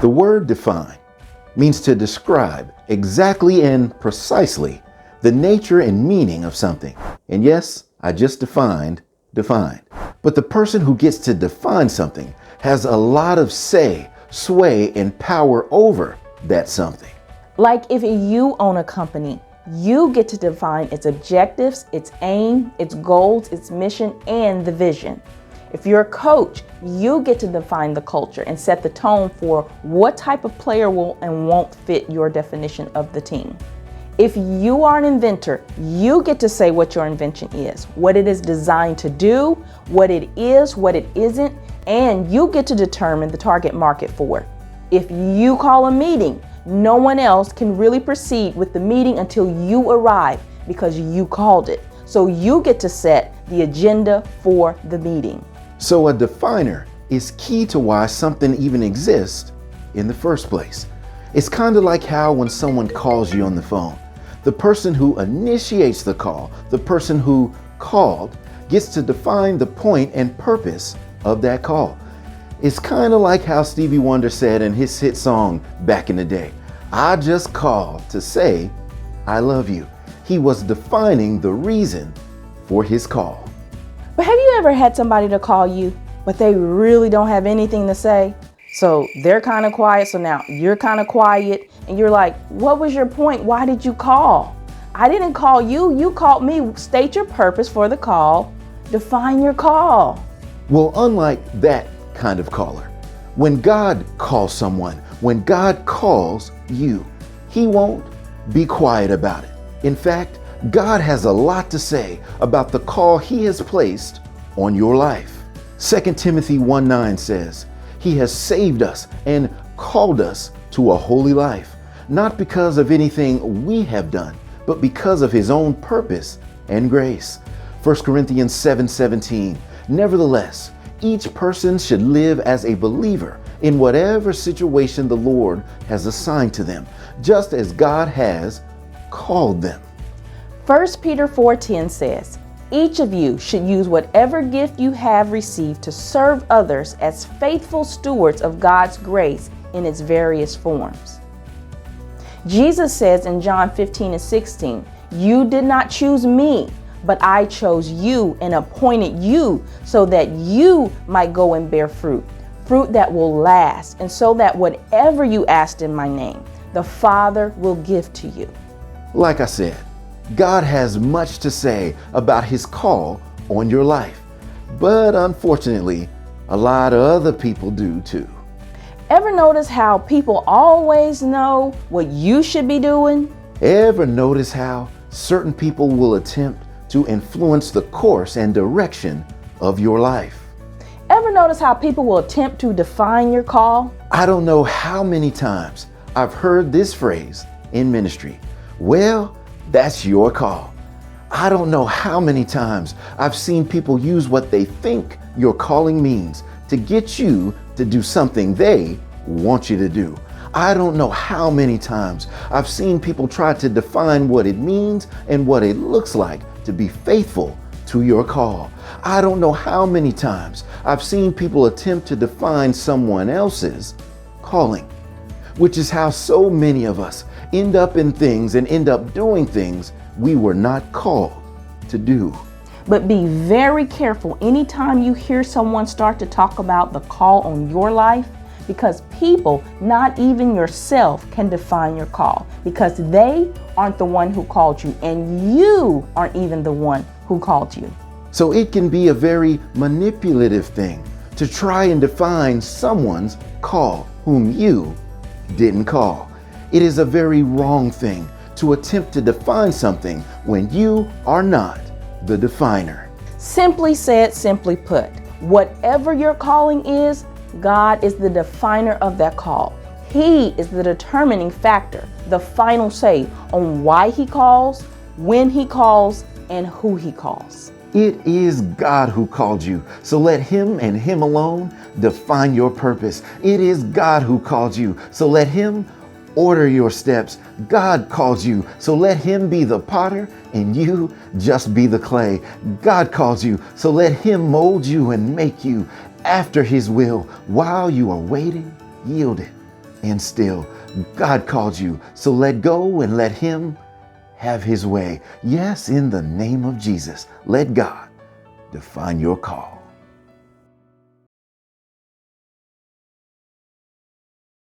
The word define means to describe exactly and precisely the nature and meaning of something. And yes, I just defined. But the person who gets to define something has a lot of say, sway, and power over that something. Like if you own a company, you get to define its objectives, its aim, its goals, its mission, and the vision. If you're a coach, you get to define the culture and set the tone for what type of player will and won't fit your definition of the team. If you are an inventor, you get to say what your invention is, what it is designed to do, what it is, what it isn't, and you get to determine the target market for it. If you call a meeting, no one else can really proceed with the meeting until you arrive because you called it. So you get to set the agenda for the meeting. So a definer is key to why something even exists in the first place. It's kind of like how when someone calls you on the phone, the person who initiates the call, the person who called, gets to define the point and purpose of that call. It's kind of like how Stevie Wonder said in his hit song back in the day, "I just called to say I love you." He was defining the reason for his call. But have you ever had somebody to call you, but they really don't have anything to say? So they're kind of quiet, so now you're kind of quiet, and you're like, what was your point? Why did you call? I didn't call you, you called me. State your purpose for the call. Define your call. Well, unlike that kind of caller, when God calls someone, when God calls you, He won't be quiet about it. In fact, God has a lot to say about the call He has placed on your life. 2 Timothy 1:9 says, He has saved us and called us to a holy life, not because of anything we have done, but because of His own purpose and grace. 1 Corinthians 7:17, nevertheless, each person should live as a believer in whatever situation the Lord has assigned to them, just as God has called them. 1 Peter 4:10 says, each of you should use whatever gift you have received to serve others as faithful stewards of God's grace in its various forms. Jesus says in John 15:16, you did not choose me, but I chose you and appointed you so that you might go and bear fruit that will last, and so that whatever you asked in my name, the Father will give to you. Like I said, God has much to say about His call on your life, but unfortunately, a lot of other people do too. Ever notice how people always know what you should be doing? Ever notice how certain people will attempt to influence the course and direction of your life? Ever notice how people will attempt to define your call? I don't know how many times I've heard this phrase in ministry. Well, that's your call. I don't know how many times I've seen people use what they think your calling means to get you to do something they want you to do. I don't know how many times I've seen people try to define what it means and what it looks like to be faithful to your call. I don't know how many times I've seen people attempt to define someone else's calling, which is how so many of us end up in things and end up doing things we were not called to do. But be very careful anytime you hear someone start to talk about the call on your life, because people, not even yourself, can define your call, because they aren't the one who called you, and you aren't even the one who called you. So it can be a very manipulative thing to try and define someone's call whom you didn't call. It is a very wrong thing to attempt to define something when you are not the definer. Simply said, simply put, whatever your calling is, God is the definer of that call. He is the determining factor, the final say on why He calls, when He calls, and who He calls. It is God who called you, so let Him and Him alone define your purpose. It is God who called you, so let Him order your steps. God calls you, so let him be the potter and you just be the clay. God calls you, so let him mold you and make you after his will. While you are waiting, yielded and still. God called you, so let go and let him have his way. Yes, in the name of Jesus, let God define your call.